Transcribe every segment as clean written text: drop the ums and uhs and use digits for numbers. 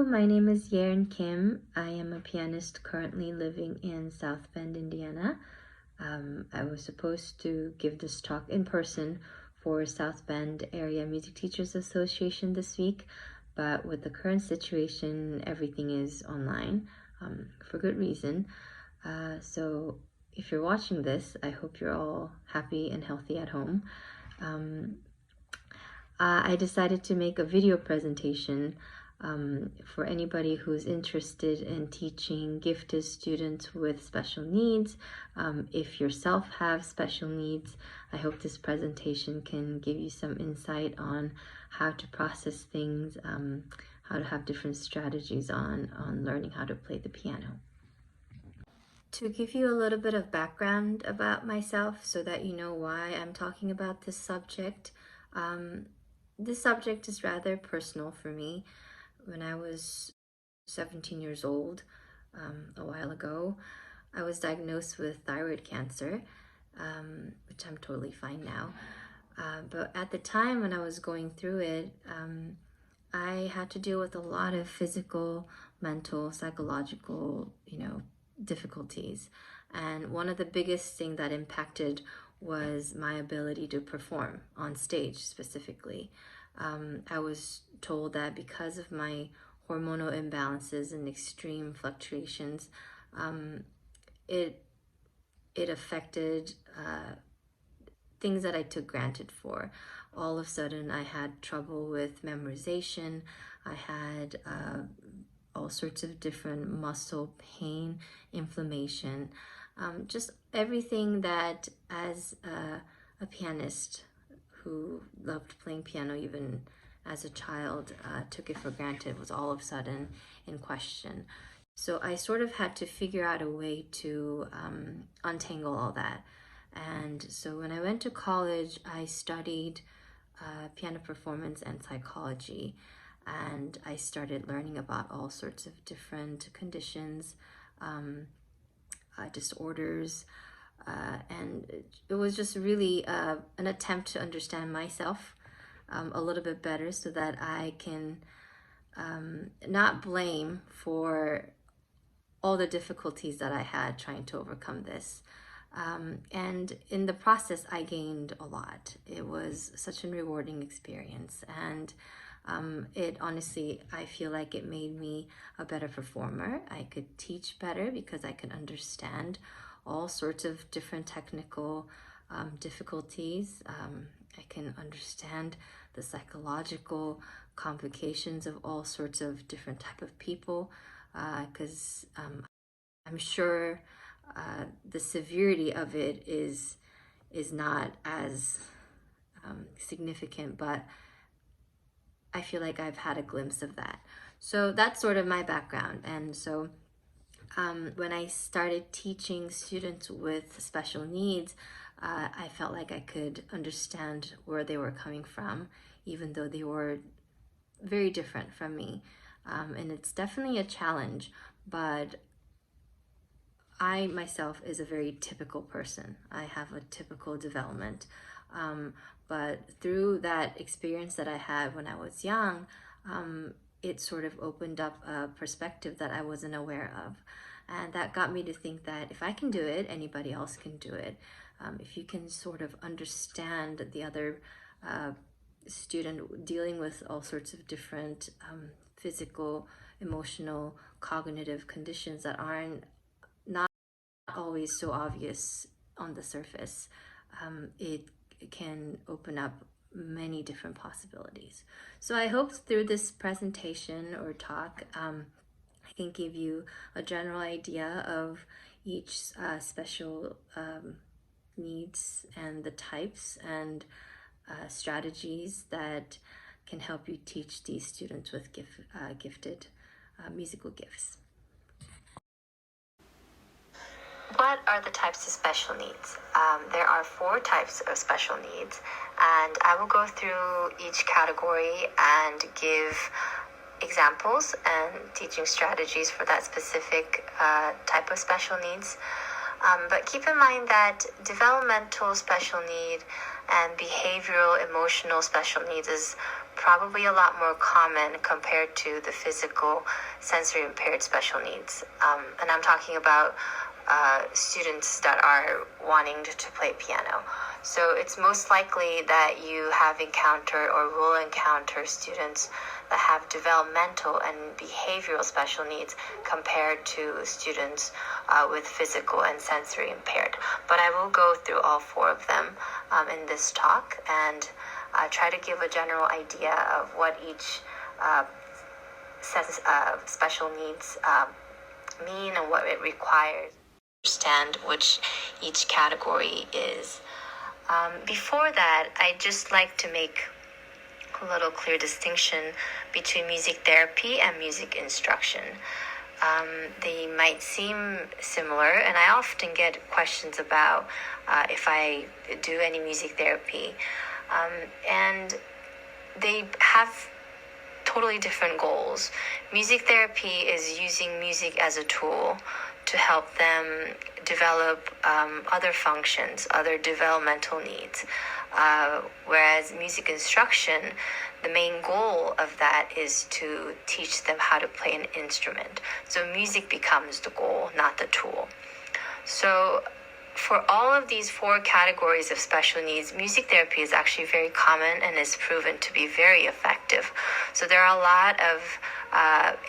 Hello, my name is Yerin Kim. I am a pianist currently living in South Bend, Indiana. I was supposed to give this talk in person for South Bend Area Music Teachers Association this week, but with the current situation, everything is online for good reason. So if you're watching this, I hope you're all happy and healthy at home. I decided to make a video presentation for anybody who's interested in teaching gifted students with special needs. If yourself have special needs, I hope this presentation can give you some insight on how to process things, how to have different strategies on learning how to play the piano. To give you a little bit of background about myself so that you know why I'm talking about this subject. This subject is rather personal for me. When I was 17 years old, a while ago, I was diagnosed with thyroid cancer, which I'm totally fine now. But at the time when I was going through it, I had to deal with a lot of physical, mental, psychological, difficulties. And one of the biggest things that impacted was my ability to perform on stage specifically. I was told that because of my hormonal imbalances and extreme fluctuations, it affected things that I took granted for. All of a sudden, I had trouble with memorization. I had all sorts of different muscle pain, inflammation, just everything that as a pianist who loved playing piano even as a child, took it for granted, was all of a sudden in question. So I sort of had to figure out a way to untangle all that. And so when I went to college, I studied piano performance and psychology. And I started learning about all sorts of different conditions, disorders, and it was just really an attempt to understand myself a little bit better so that I can not blame for all the difficulties that I had trying to overcome this. And in the process, I gained a lot. It was such a rewarding experience. And it honestly, I feel like it made me a better performer. I could teach better because I could understand all sorts of different technical difficulties. I can understand the psychological complications of all sorts of different type of people, because I'm sure the severity of it is not as significant, but I feel like I've had a glimpse of that. So that's sort of my background. And so when I started teaching students with special needs, I felt like I could understand where they were coming from, even though they were very different from me. And it's definitely a challenge, but I myself is a very typical person. I have a typical development. But through that experience that I had when I was young, it sort of opened up a perspective that I wasn't aware of. And that got me to think that if I can do it, anybody else can do it. If you can sort of understand the other student dealing with all sorts of different physical, emotional, cognitive conditions that aren't not always so obvious on the surface, it can open up many different possibilities. So I hope through this presentation or talk, I can give you a general idea of each special needs and the types and strategies that can help you teach these students with gifted musical gifts. What are the types of special needs? There are 4 types of special needs, and I will go through each category and give examples and teaching strategies for that specific type of special needs. But keep in mind that developmental special need and behavioral emotional special needs is probably a lot more common compared to the physical sensory impaired special needs. And I'm talking about students that are wanting to play piano. So it's most likely that you have encountered or will encounter students that have developmental and behavioral special needs compared to students with physical and sensory impaired. But I will go through all four of them in this talk and try to give a general idea of what each special needs mean and what it requires. Understand which each category is. Before that, I'd just like to make a little clear distinction between music therapy and music instruction. They might seem similar, and I often get questions about if I do any music therapy. And they have totally different goals. Music therapy is using music as a tool to help them develop other functions, other developmental needs. Whereas music instruction, the main goal of that is to teach them how to play an instrument. So music becomes the goal, not the tool. So for all of these four categories of special needs, music therapy is actually very common and is proven to be very effective. So there are a lot of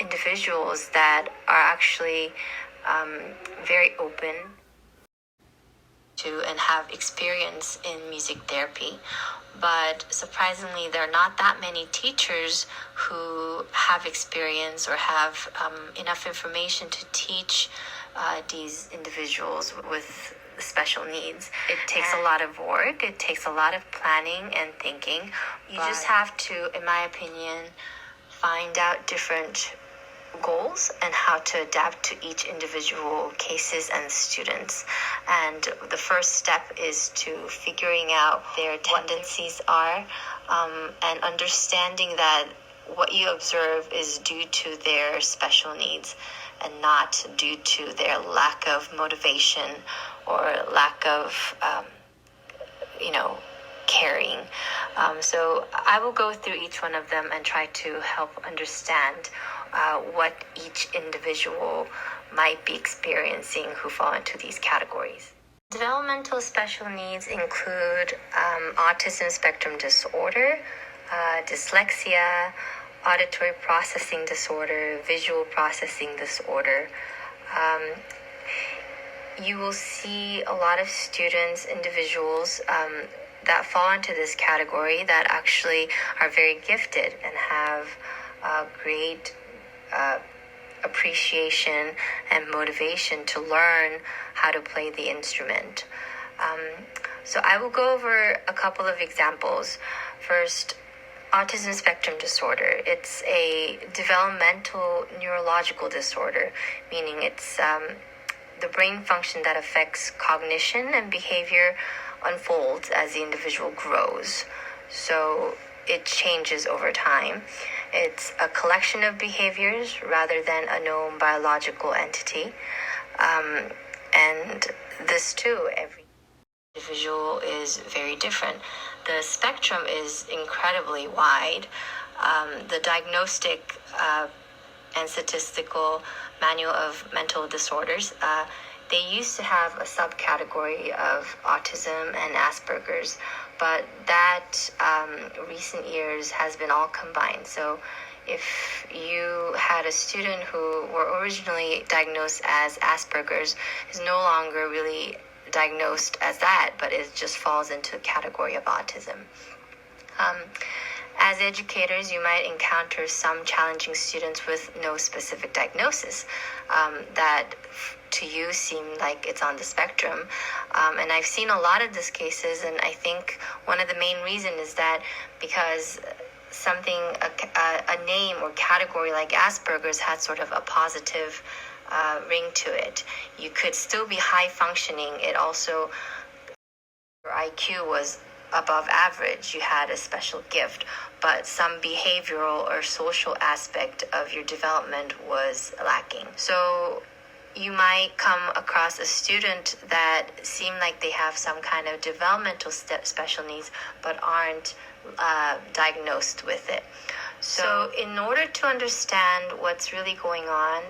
individuals that are actually very open to and have experience in music therapy. But surprisingly, there are not that many teachers who have experience or have enough information to teach these individuals with special needs. It takes a lot of work. It takes a lot of planning and thinking. You just have to, in my opinion, find out different goals and how to adapt to each individual cases and students. And the first step is to figuring out their tendencies are and understanding that what you observe is due to their special needs and not due to their lack of motivation or lack of caring. So I will go through each one of them and try to help understand what each individual might be experiencing who fall into these categories. Developmental special needs include autism spectrum disorder, dyslexia, auditory processing disorder, visual processing disorder. You will see a lot of students, individuals that fall into this category that actually are very gifted and have great appreciation and motivation to learn how to play the instrument. So I will go over a couple of examples. First, autism spectrum disorder. It's a developmental neurological disorder, meaning it's the brain function that affects cognition and behavior unfolds as the individual grows. So it changes over time. It's a collection of behaviors rather than a known biological entity. And this too, every individual is very different. The spectrum is incredibly wide. The Diagnostic and Statistical Manual of Mental Disorders, they used to have a subcategory of autism and Asperger's, but that recent years has been all combined. So if you had a student who were originally diagnosed as Asperger's, is no longer really diagnosed as that, but it just falls into a category of autism. As educators, you might encounter some challenging students with no specific diagnosis that to you seem like it's on the spectrum. And I've seen a lot of these cases, and I think one of the main reasons is that because something, a name or category like Asperger's had sort of a positive ring to it. You could still be high functioning. It also, your IQ was above average, you had a special gift, but some behavioral or social aspect of your development was lacking. So you might come across a student that seem like they have some kind of developmental special needs but aren't diagnosed with it. So in order to understand what's really going on,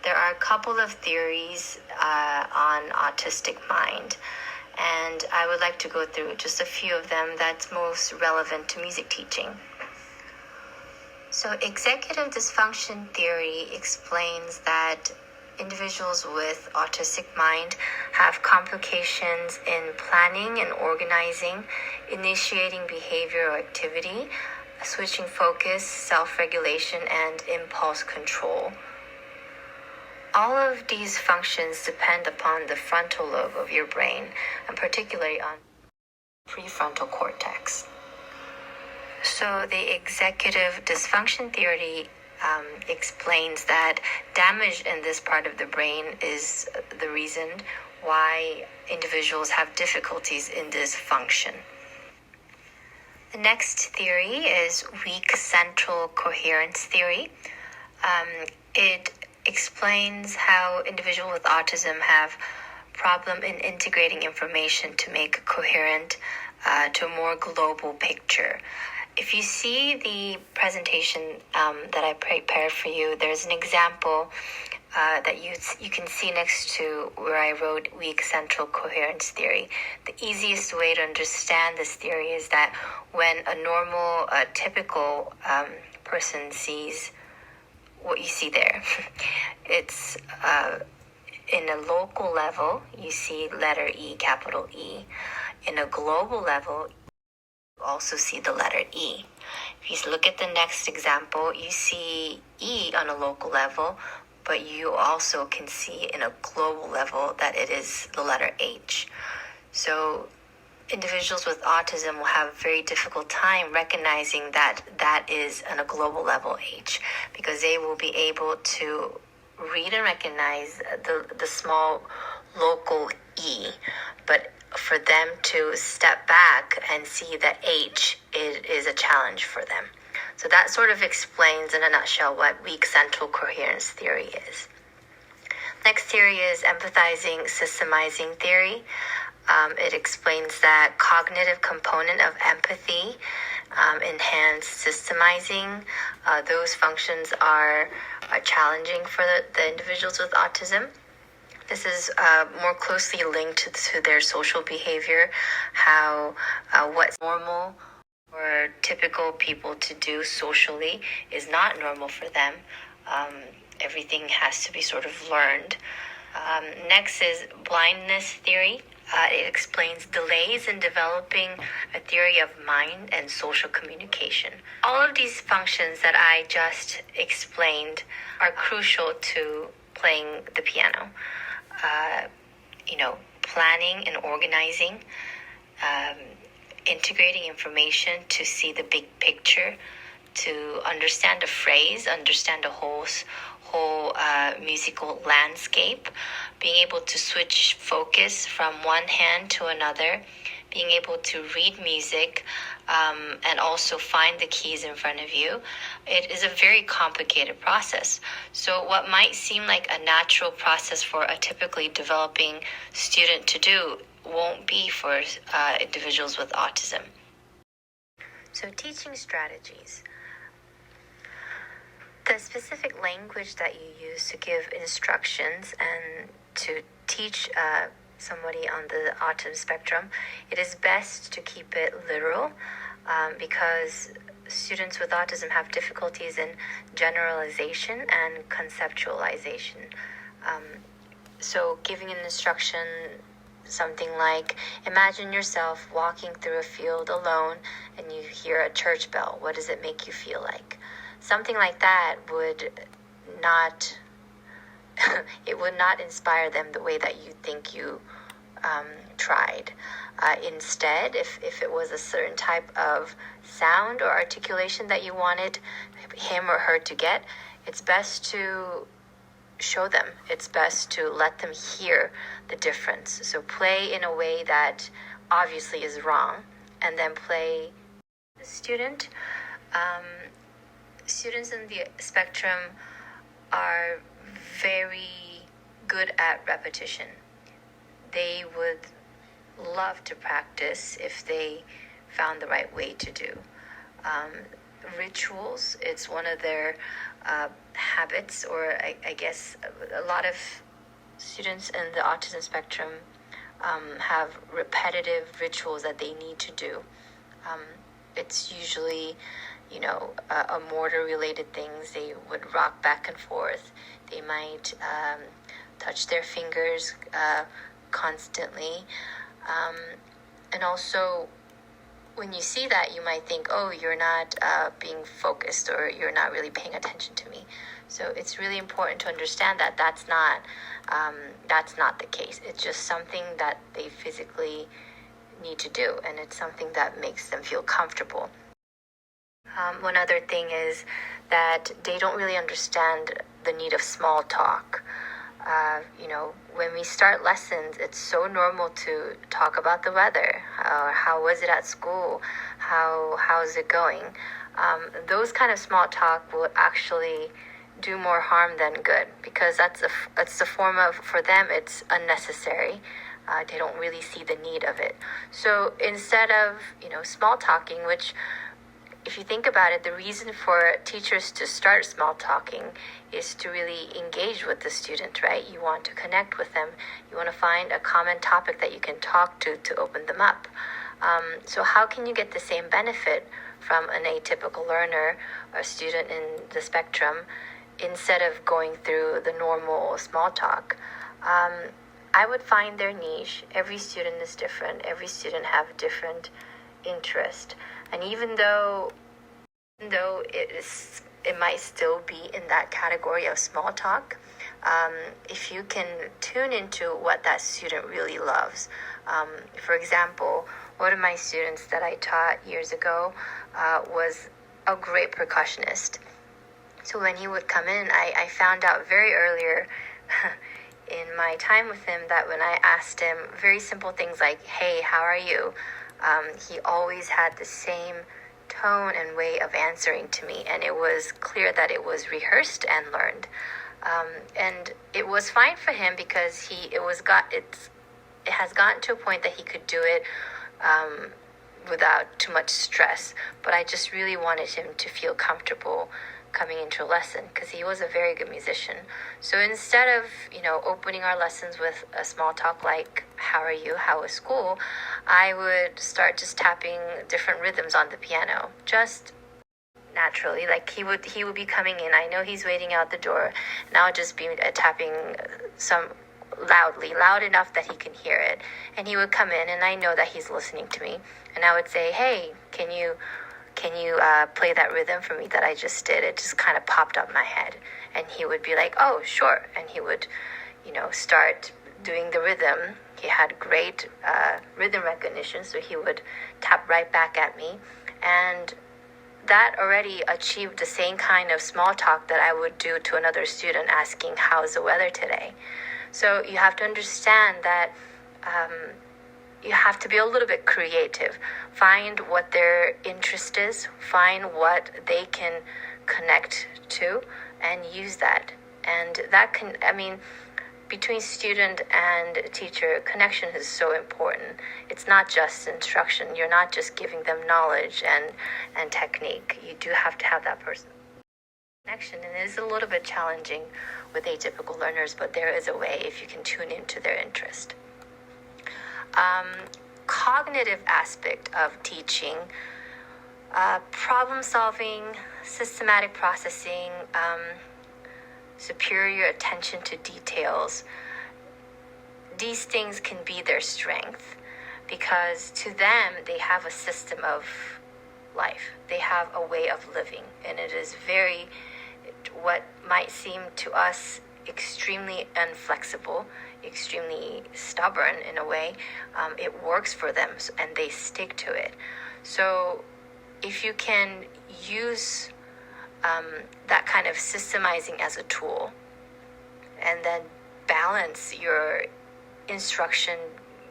there are a couple of theories on autistic mind, and I would like to go through just a few of them that's most relevant to music teaching. So executive dysfunction theory explains that individuals with autistic mind have complications in planning and organizing, initiating behavior or activity, switching focus, self-regulation, and impulse control. All of these functions depend upon the frontal lobe of your brain, and particularly on prefrontal cortex. So the executive dysfunction theory explains that damage in this part of the brain is the reason why individuals have difficulties in this function. The next theory is weak central coherence theory. It explains how individuals with autism have problem in integrating information to make a coherent to a more global picture. If you see the presentation that I prepared for you, there's an example that you can see next to where I wrote weak central coherence theory. The easiest way to understand this theory is that when a normal, typical person sees what you see there, it's in a local level, you see letter E, capital E. In a global level, you also see the letter E. If you look at the next example, you see E on a local level, but you also can see in a global level that it is the letter H. So individuals with autism will have a very difficult time recognizing that that is on a global level H, because they will be able to read and recognize the small local E, but for them to step back and see that H is a challenge for them. So that sort of explains in a nutshell what weak central coherence theory is. Next theory is empathizing systemizing theory. It explains that cognitive component of empathy, enhanced systemizing. Those functions are challenging for the individuals with autism. This is more closely linked to their social behavior, how what's normal or typical people to do socially is not normal for them. Everything has to be sort of learned. Next is blindness theory. It explains delays in developing a theory of mind and social communication. All of these functions that I just explained are crucial to playing the piano. Planning and organizing, integrating information to see the big picture, to understand a phrase, understand a whole musical landscape, being able to switch focus from one hand to another, being able to read music, and also find the keys in front of you. It is a very complicated process. So what might seem like a natural process for a typically developing student to do won't be for individuals with autism. So teaching strategies. The specific language that you use to give instructions and to teach somebody on the autism spectrum, it is best to keep it literal because students with autism have difficulties in generalization and conceptualization. So giving an instruction, something like, imagine yourself walking through a field alone and you hear a church bell. What does it make you feel like? Something like that would not inspire them the way that you think you tried. Instead, if it was a certain type of sound or articulation that you wanted him or her to get, it's best to show them. It's best to let them hear the difference. So play in a way that obviously is wrong, and then play the student. Students in the spectrum are very good at repetition. They would love to practice if they found the right way to do. Rituals, it's one of their habits, or I guess a lot of students in the autism spectrum have repetitive rituals that they need to do. It's usually, a mortar-related things. They would rock back and forth. They might touch their fingers constantly. And also, when you see that, you might think, oh, you're not being focused, or you're not really paying attention to me. So it's really important to understand that that's not the case. It's just something that they physically need to do, and it's something that makes them feel comfortable. One other thing is that they don't really understand the need of small talk. When we start lessons, it's so normal to talk about the weather, or how was it at school, how's it going. Those kind of small talk will actually do more harm than good, because it's a form of, for them, it's unnecessary. They don't really see the need of it. So instead of small talking, which, if you think about it, the reason for teachers to start small talking is to really engage with the student, right? You want to connect with them. You want to find a common topic that you can talk to open them up. So how can you get the same benefit from an atypical learner or student in the spectrum instead of going through the normal small talk? I would find their niche. Every student is different. Every student have different interest. And even though it might still be in that category of small talk, if you can tune into what that student really loves. For example, one of my students that I taught years ago was a great percussionist. So when he would come in, I found out very earlier in my time with him that when I asked him very simple things like, hey, how are you? He always had the same tone and way of answering to me, and it was clear that it was rehearsed and learned. And it was fine for him because it has gotten to a point that he could do it without too much stress. But I just really wanted him to feel comfortable coming into a lesson, because he was a very good musician. So instead of opening our lessons with a small talk like, how are you, how was school, I would start just tapping different rhythms on the piano, just naturally. Like he would be coming in, I know he's waiting out the door, and I'll just be tapping some loud enough that he can hear it. And he would come in, and I know that he's listening to me, and I would say, hey, can you play that rhythm for me that I just did? It just kind of popped up my head. And he would be like, oh, sure. And he would, start doing the rhythm. He had great rhythm recognition, so he would tap right back at me. And that already achieved the same kind of small talk that I would do to another student asking, how's the weather today? So you have to understand that you have to be a little bit creative. Find what their interest is, find what they can connect to, and use that. And that between student and teacher, connection is so important. It's not just instruction. You're not just giving them knowledge and technique. You do have to have that person connection. And it is a little bit challenging with atypical learners, but there is a way if you can tune into their interest. Cognitive aspect of teaching, problem solving, systematic processing, superior attention to details. These things can be their strength, because to them they have a system of life. They have a way of living, and it is what might seem to us extremely inflexible, extremely stubborn in a way. It works for them, and they stick to it. So if you can use that kind of systemizing as a tool, and then balance your instruction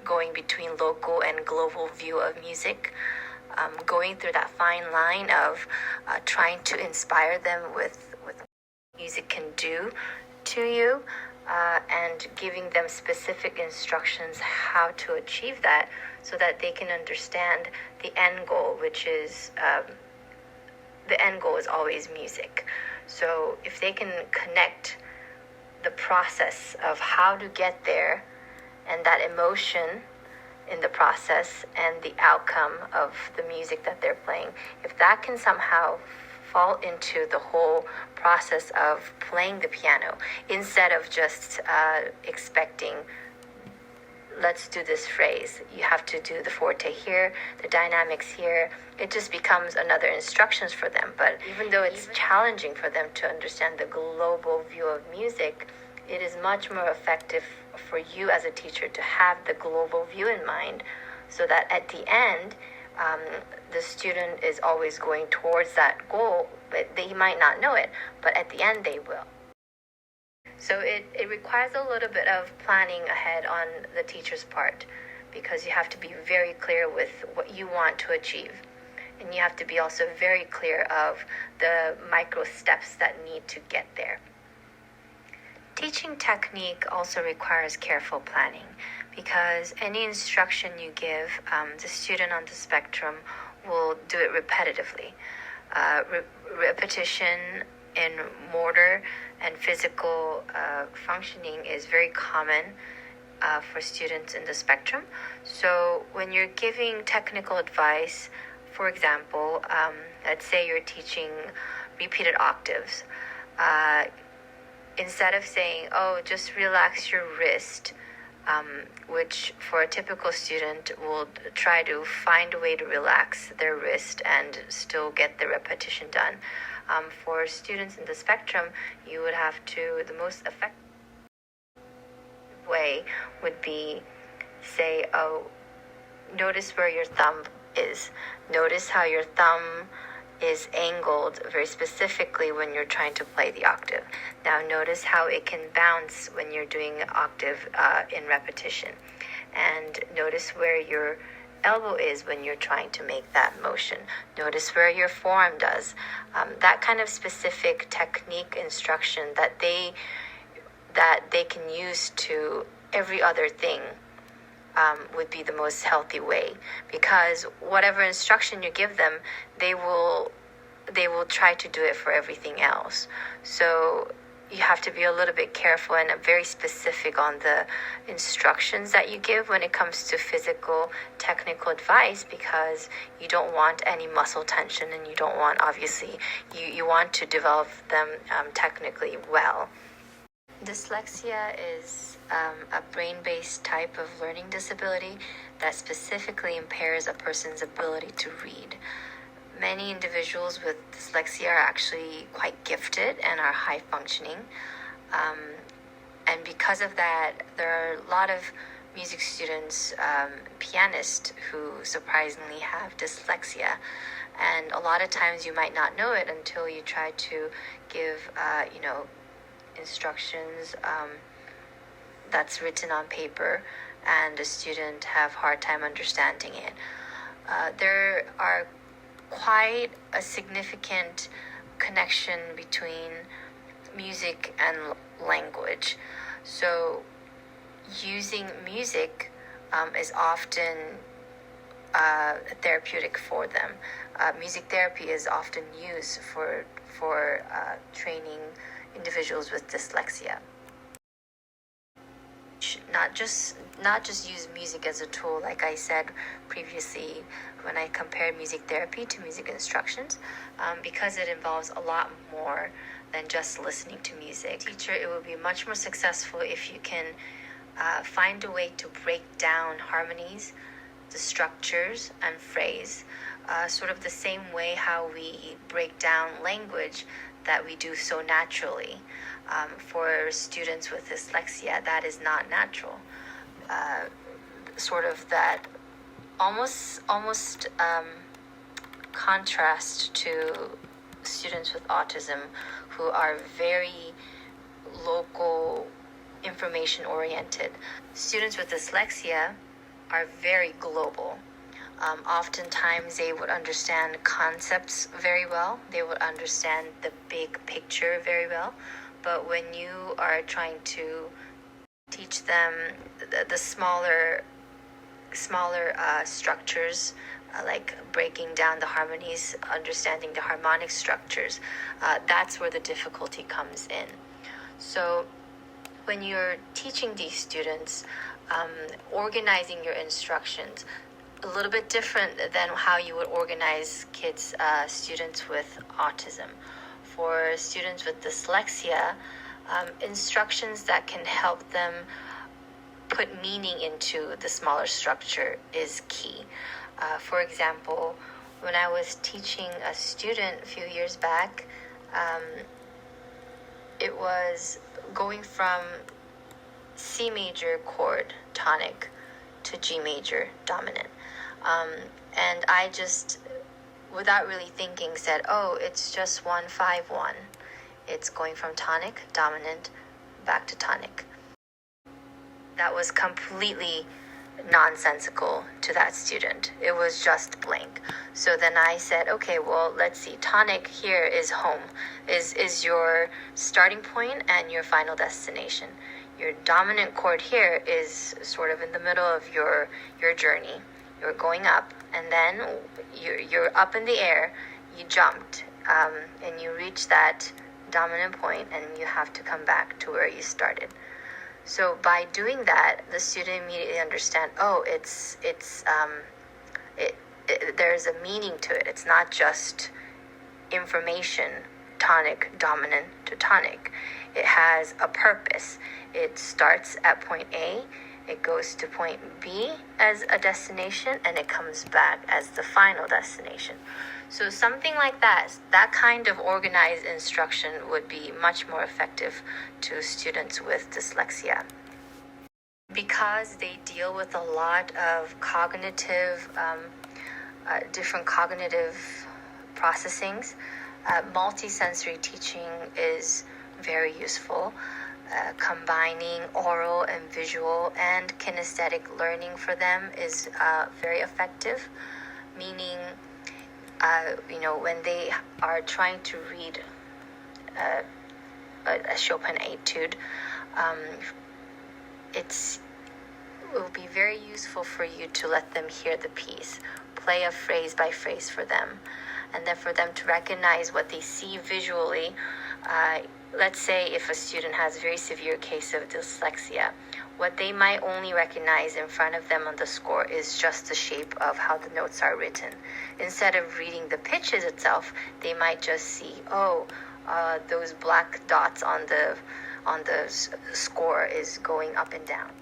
going between local and global view of music, going through that fine line of trying to inspire them with music music can do to you, and giving them specific instructions how to achieve that, so that they can understand the end goal, which is the end goal is always music. So if they can connect the process of how to get there and that emotion in the process and the outcome of the music that they're playing, if that can somehow fall into the whole process of playing the piano, instead of just expecting, let's do this phrase, you have to do the forte here, the dynamics here, it just becomes another instructions for them. But even though it's challenging for them to understand the global view of music, it is much more effective for you as a teacher to have the global view in mind, so that at the end, the student is always going towards that goal, but they might not know it, but at the end they will. So it requires a little bit of planning ahead on the teacher's part, because you have to be very clear with what you want to achieve. And you have to be also very clear of the micro steps that need to get there. Teaching technique also requires careful planning, because any instruction you give, the student on the spectrum will do it repetitively. Repetition in motor and physical functioning is very common for students in the spectrum. So when you're giving technical advice, for example, let's say you're teaching repeated octaves, instead of saying, oh, just relax your wrist, which for a typical student will try to find a way to relax their wrist and still get the repetition done. For students in the spectrum, you would have to, the most effective way would be, say, oh, notice where your thumb is. Notice how your thumb is angled very specifically when you're trying to play the octave. Now notice how it can bounce when you're doing an octave in repetition. And notice where your elbow is when you're trying to make that motion. Notice where your forearm does. That kind of specific technique instruction that they can use to every other thing would be the most healthy way, because whatever instruction you give them, they will try to do it for everything else. So you have to be a little bit careful and very specific on the instructions that you give when it comes to physical technical advice, because you don't want any muscle tension, and you don't want, obviously, you want to develop them technically well. Dyslexia is a brain-based type of learning disability that specifically impairs a person's ability to read. Many individuals with dyslexia are actually quite gifted and are high functioning. And because of that, there are a lot of music students, pianists, who surprisingly have dyslexia. And a lot of times you might not know it until you try to give, instructions that's written on paper, and the student have hard time understanding it. There are quite a significant connection between music and language. So using music is often therapeutic for them. Music therapy is often used for training individuals with dyslexia. Not just use music as a tool, like I said previously when I compared music therapy to music instructions, because it involves a lot more than just listening to music. Teacher, it will be much more successful if you can find a way to break down harmonies, the structures, and phrase, sort of the same way how we break down language that we do so naturally. For students with dyslexia, that is not natural. Sort of that almost contrast to students with autism, who are very local, information oriented. Students with dyslexia are very global. Oftentimes they would understand concepts very well. They would understand the big picture very well. But when you are trying to teach them the smaller structures, like breaking down the harmonies, understanding the harmonic structures, that's where the difficulty comes in. So when you're teaching these students, organizing your instructions, a little bit different than how you would organize students with autism. For students with dyslexia, instructions that can help them put meaning into the smaller structure is key. For example, when I was teaching a student a few years back, it was going from C major chord tonic to G major dominant. And I just, without really thinking, said, oh, it's just 1-5-1. It's going from tonic, dominant, back to tonic. That was completely nonsensical to that student. It was just blank. So then I said, okay, well, let's see. Tonic here is home, is your starting point and your final destination. Your dominant chord here is sort of in the middle of your journey. You're going up, and then you're up in the air, you jumped, and you reach that dominant point, and you have to come back to where you started. So by doing that, the student immediately understands, oh, there's a meaning to it. It's not just information, tonic, dominant to tonic. It has a purpose. It starts at point A, it goes to point B as a destination, and it comes back as the final destination. So something like that kind of organized instruction would be much more effective to students with dyslexia. Because they deal with a lot of different cognitive processings, multisensory teaching is very useful. Combining oral and visual and kinesthetic learning for them is very effective, meaning when they are trying to read a Chopin etude, it will be very useful for you to let them hear the piece, play a phrase by phrase for them, and then for them to recognize what they see visually. Let's say if a student has a very severe case of dyslexia, what they might only recognize in front of them on the score is just the shape of how the notes are written. Instead of reading the pitches itself, they might just see, those black dots on the score is going up and down.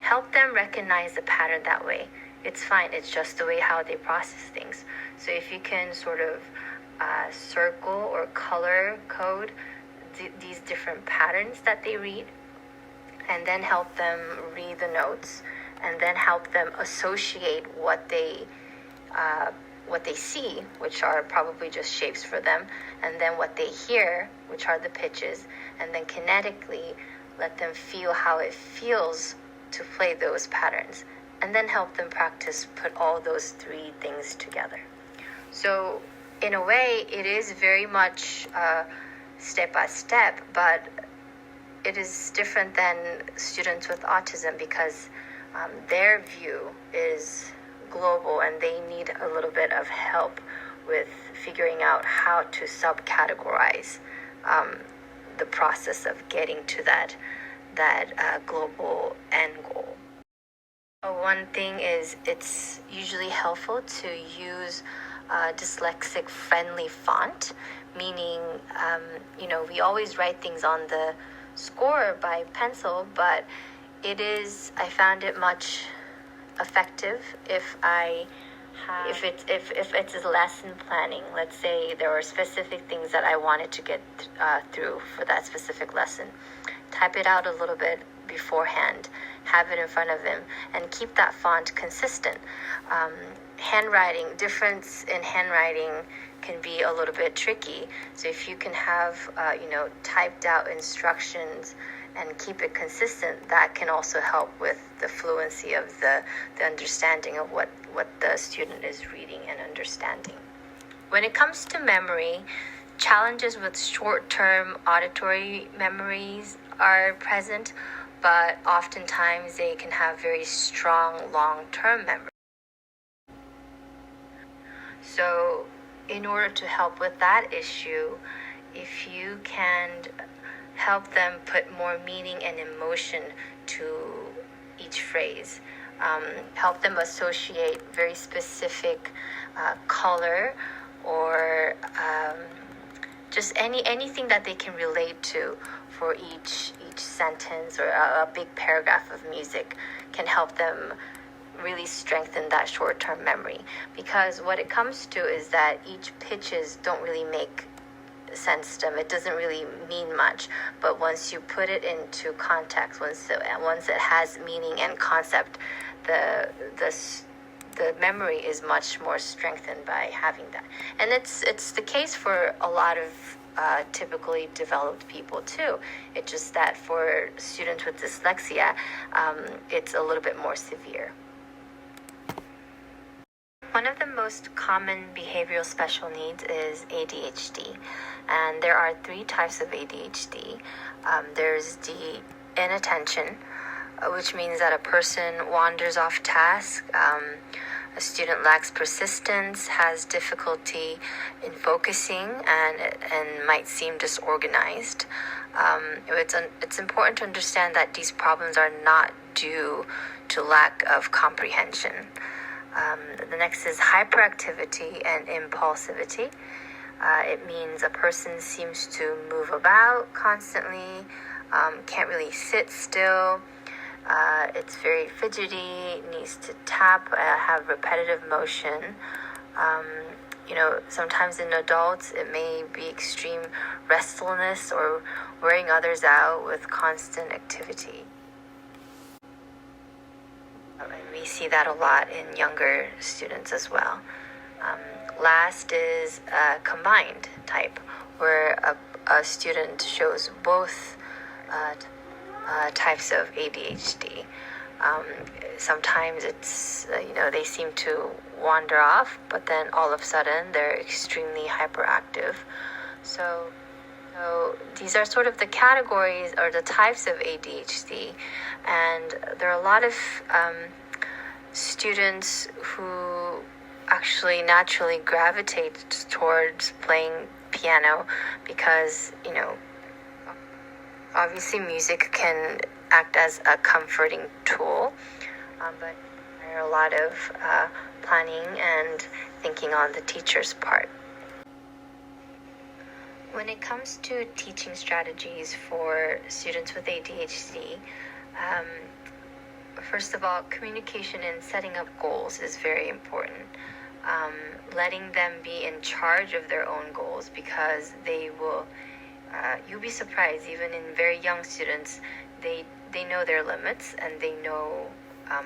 Help them recognize the pattern that way. It's fine. It's just the way how they process things. So if you can sort of circle or color code these different patterns that they read, and then help them read the notes, and then help them associate what they see, which are probably just shapes for them, and then what they hear, which are the pitches, and then kinetically let them feel how it feels to play those patterns, and then help them practice put all those three things together. So in a way, it is very much step by step, but it is different than students with autism because their view is global and they need a little bit of help with figuring out how to subcategorize the process of getting to that global end goal. One thing is it's usually helpful to use dyslexic friendly font, meaning we always write things on the score by pencil, but I found it much effective if it's a lesson planning. Let's say there were specific things that I wanted to get through for that specific lesson. Type it out a little bit beforehand, have it in front of him, and keep that font consistent. Handwriting, difference in handwriting can be a little bit tricky. So if you can have, typed out instructions and keep it consistent, that can also help with the fluency of the understanding of what the student is reading and understanding. When it comes to memory, Challenges with short-term auditory memories are present, but oftentimes they can have very strong long-term memory. So in order to help with that issue, if you can help them put more meaning and emotion to each phrase, help them associate very specific color or just anything that they can relate to for each sentence or a big paragraph of music can help them really strengthen that short-term memory. Because what it comes to is that each pitches don't really make sense to them. It doesn't really mean much, but once you put it into context, once it has meaning and concept, the memory is much more strengthened by having that. And it's the case for a lot of typically developed people too. It's just that for students with dyslexia, it's a little bit more severe. One of the most common behavioral special needs is ADHD, and there are 3 types of ADHD. There's the inattention, which means that a person wanders off task. A student lacks persistence, has difficulty in focusing, and might seem disorganized. It's important to understand that these problems are not due to lack of comprehension. The next is hyperactivity and impulsivity. It means a person seems to move about constantly, can't really sit still. It's very fidgety, needs to tap, have repetitive motion. Sometimes in adults it may be extreme restlessness or wearing others out with constant activity. We see that a lot in younger students as well. Last is combined type, where a student shows both types of ADHD. Sometimes it's, they seem to wander off, but then all of a sudden they're extremely hyperactive. So these are sort of the categories or the types of ADHD, and there are a lot of students who actually naturally gravitate towards playing piano because, obviously music can act as a comforting tool, but there are a lot of planning and thinking on the teacher's part. When it comes to teaching strategies for students with ADHD, first of all, communication and setting up goals is very important. Letting them be in charge of their own goals, because they will, you'll be surprised, even in very young students, they know their limits and they know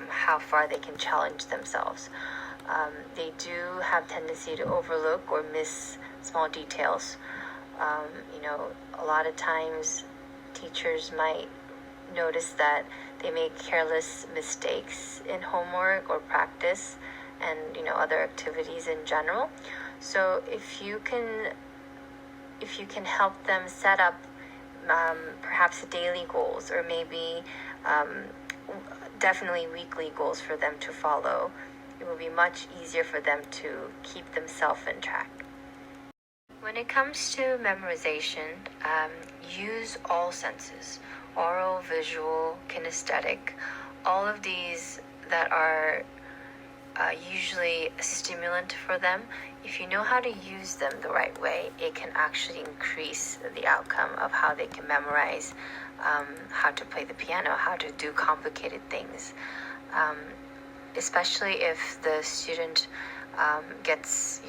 how far they can challenge themselves. They do have tendency to overlook or miss small details. A lot of times teachers might notice that they make careless mistakes in homework or practice and other activities in general. So if you can help them set up perhaps daily goals, or maybe definitely weekly goals for them to follow, it will be much easier for them to keep themselves in track. When it comes to memorization, use all senses: oral, visual, kinesthetic, all of these that are usually a stimulant for them. If you know how to use them the right way, it can actually increase the outcome of how they can memorize, how to play the piano, how to do complicated things. Especially if the student gets,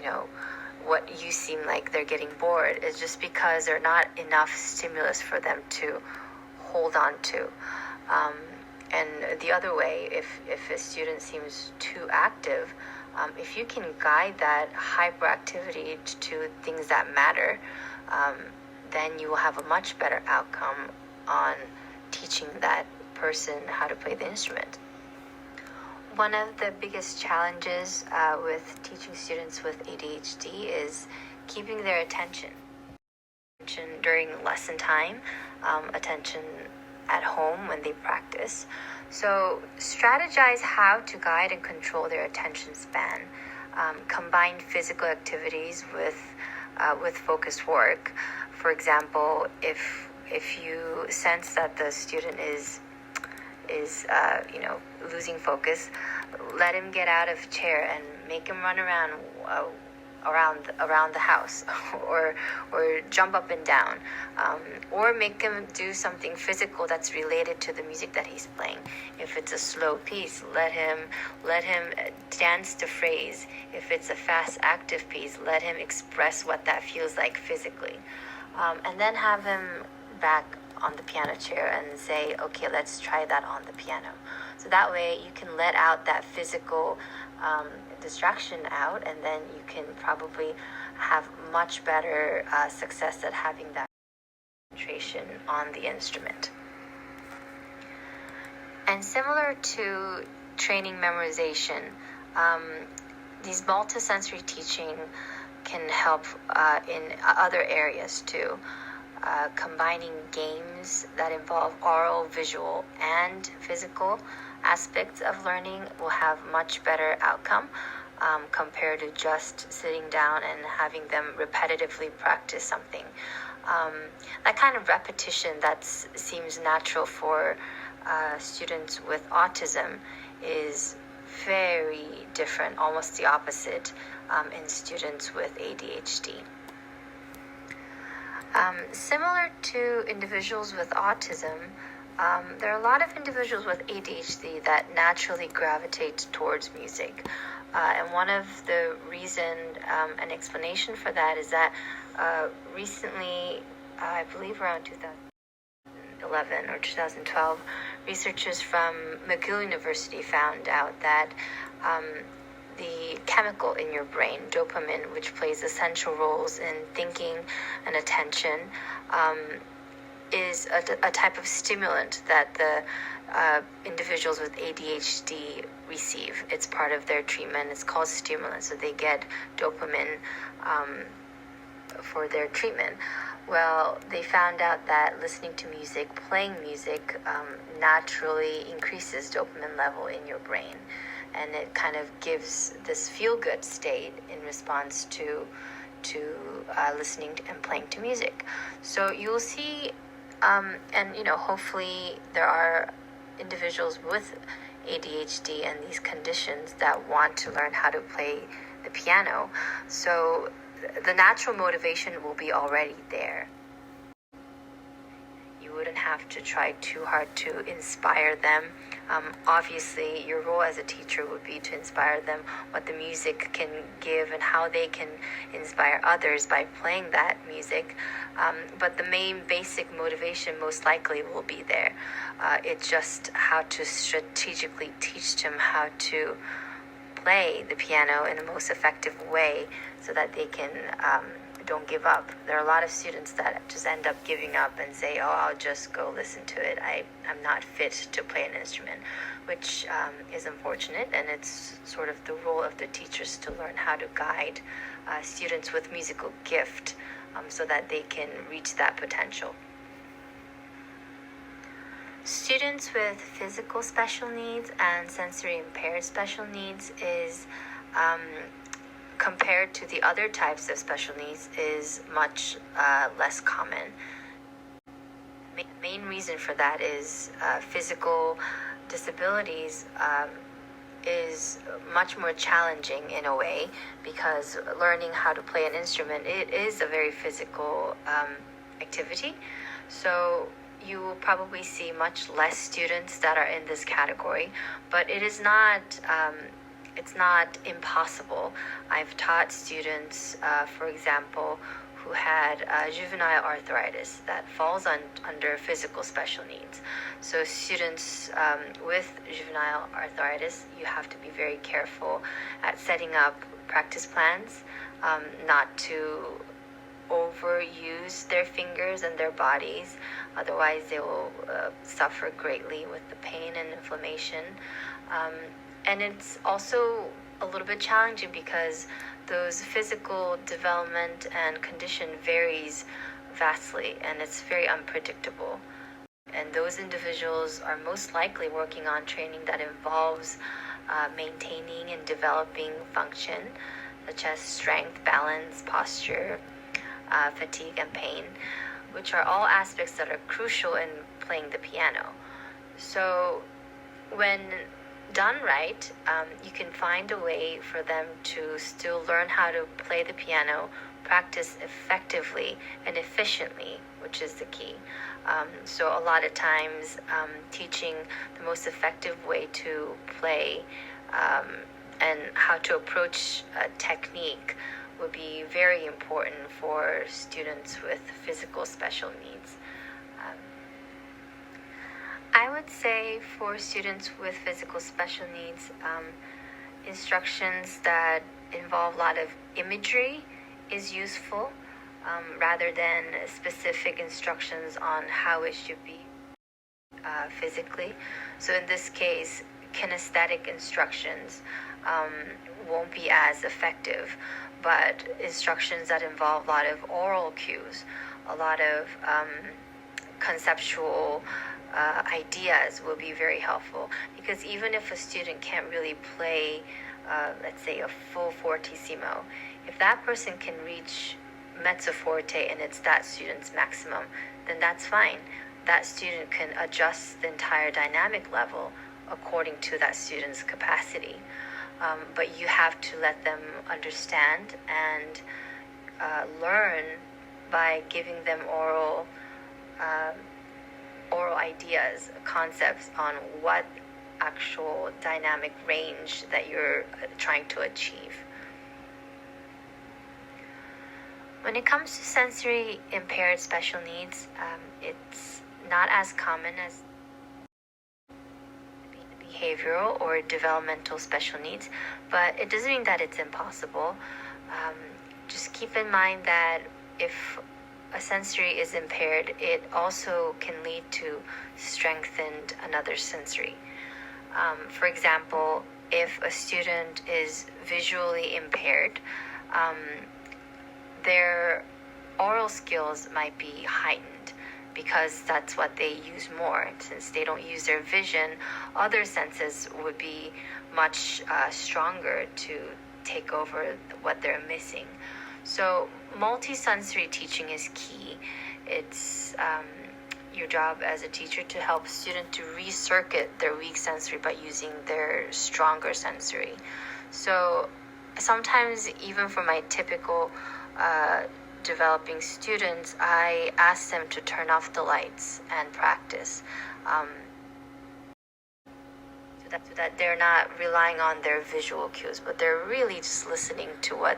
what you seem like they're getting bored, is just because there's not enough stimulus for them to hold on to. And the other way, if a student seems too active, if you can guide that hyperactivity to things that matter, then you will have a much better outcome on teaching that person how to play the instrument. One of the biggest challenges with teaching students with ADHD is keeping their attention. during lesson time, attention at home when they practice. So strategize how to guide and control their attention span. Combine physical activities with focused work. For example, if you sense that the student is losing focus, let him get out of chair and make him run around the house, or jump up and down, or make him do something physical that's related to the music that he's playing. If it's a slow piece, let him dance the phrase. If it's a fast active piece, let him express what that feels like physically, and then have him back on the piano chair and say, okay, let's try that on the piano. So that way you can let out that physical distraction out, and then you can probably have much better success at having that concentration on the instrument. And similar to training memorization, these multisensory teaching can help in other areas too. Combining games that involve oral, visual, and physical aspects of learning will have much better outcome compared to just sitting down and having them repetitively practice something. That kind of repetition that seems natural for students with autism is very different, almost the opposite, in students with ADHD. Similar to individuals with autism, there are a lot of individuals with ADHD that naturally gravitate towards music. And one of the reason and explanation for that is that recently, I believe around 2011 or 2012, researchers from McGill University found out that the chemical in your brain, dopamine, which plays essential roles in thinking and attention, is a type of stimulant that the individuals with ADHD receive. It's part of their treatment. It's called stimulant, so they get dopamine for their treatment. Well, they found out that listening to music, playing music, naturally increases dopamine level in your brain. And it kind of gives this feel-good state in response to listening to and playing to music. So you'll see, and hopefully there are individuals with ADHD and these conditions that want to learn how to play the piano. So the natural motivation will be already there. You wouldn't have to try too hard to inspire them. Obviously, your role as a teacher would be to inspire them what the music can give and how they can inspire others by playing that music. But the main basic motivation most likely will be there. It's just how to strategically teach them how to play the piano in the most effective way so that they can don't give up. There are a lot of students that just end up giving up and say, oh, I'll just go listen to it. I'm not fit to play an instrument, which is unfortunate, and it's sort of the role of the teachers to learn how to guide students with musical gift so that they can reach that potential. Students with physical special needs and sensory impaired special needs is compared to the other types of special needs is much less common. The main reason for that is physical disabilities is much more challenging in a way, because learning how to play an instrument, it is a very physical activity. So you will probably see much less students that are in this category, but it is not it's not impossible. I've taught students, for example, who had juvenile arthritis that falls under physical special needs. So students with juvenile arthritis, you have to be very careful at setting up practice plans, not to overuse their fingers and their bodies. Otherwise, they will suffer greatly with the pain and inflammation. And it's also a little bit challenging because those physical development and condition varies vastly, and it's very unpredictable. And those individuals are most likely working on training that involves maintaining and developing function, such as strength, balance, posture, fatigue, and pain, which are all aspects that are crucial in playing the piano. So when done right, you can find a way for them to still learn how to play the piano, practice effectively and efficiently, which is the key. So a lot of times, teaching the most effective way to play and how to approach a technique would be very important for students with physical special needs. I would say for students with physical special needs, instructions that involve a lot of imagery is useful rather than specific instructions on how it should be physically. So in this case, kinesthetic instructions won't be as effective, but instructions that involve a lot of oral cues, a lot of conceptual ideas will be very helpful, because even if a student can't really play, let's say, a full fortissimo, if that person can reach mezzo forte and it's that student's maximum, then that's fine. That student can adjust the entire dynamic level according to that student's capacity. But you have to let them understand and learn by giving them oral ideas, concepts on what actual dynamic range that you're trying to achieve. When it comes to sensory impaired special needs, it's not as common as behavioral or developmental special needs, but it doesn't mean that it's impossible. Just keep in mind that if a sensory is impaired, it also can lead to strengthened another sensory. For example, if a student is visually impaired, their oral skills might be heightened because that's what they use more. Since they don't use their vision, other senses would be much stronger to take over what they're missing. So multisensory teaching is key. It's your job as a teacher to help students to recircuit their weak sensory by using their stronger sensory. So sometimes even for my typical developing students, I ask them to turn off the lights and practice. So that they're not relying on their visual cues, but they're really just listening to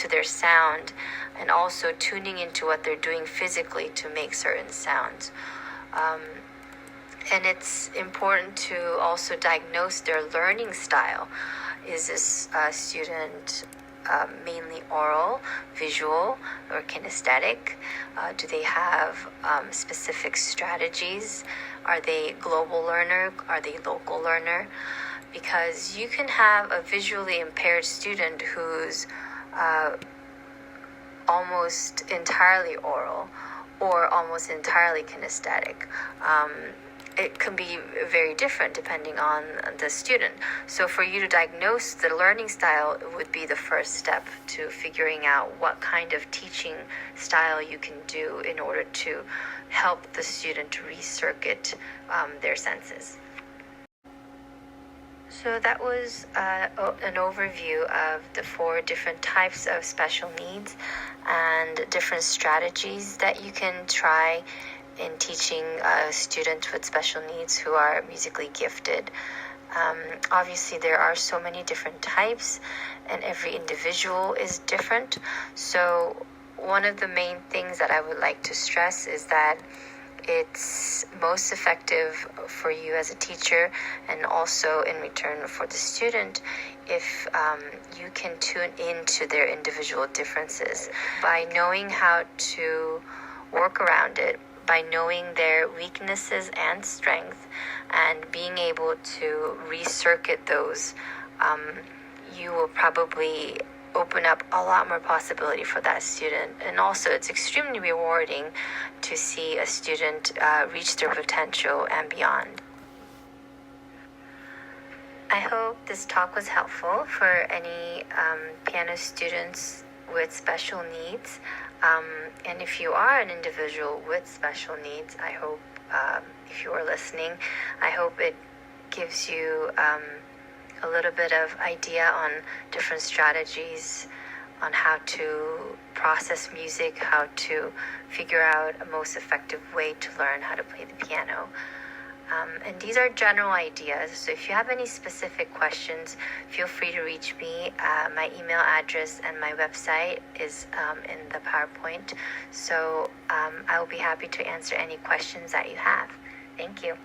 their sound, and also tuning into what they're doing physically to make certain sounds. And it's important to also diagnose their learning style. Is this student mainly oral, visual, or kinesthetic? Do they have specific strategies? Are they global learner? Are they local learner? Because you can have a visually impaired student who's almost entirely oral or almost entirely kinesthetic. It can be very different depending on the student. So for you to diagnose the learning style would be the first step to figuring out what kind of teaching style you can do in order to help the student to recircuit their senses. So that was an overview of the 4 different types of special needs and different strategies that you can try in teaching students with special needs who are musically gifted. Obviously, there are so many different types, and every individual is different. So one of the main things that I would like to stress is that it's most effective for you as a teacher, and also in return for the student, if you can tune into their individual differences by knowing how to work around it, by knowing their weaknesses and strengths and being able to recircuit those. You will probably open up a lot more possibility for that student. And also, it's extremely rewarding to see a student reach their potential and beyond. I hope this talk was helpful for any piano students with special needs. And if you are an individual with special needs, I hope, if you are listening, I hope it gives you a little bit of idea on different strategies on how to process music, how to figure out a most effective way to learn how to play the piano. And these are general ideas, so if you have any specific questions, feel free to reach me. My email address and my website is in the PowerPoint, so I will be happy to answer any questions that you have. Thank you.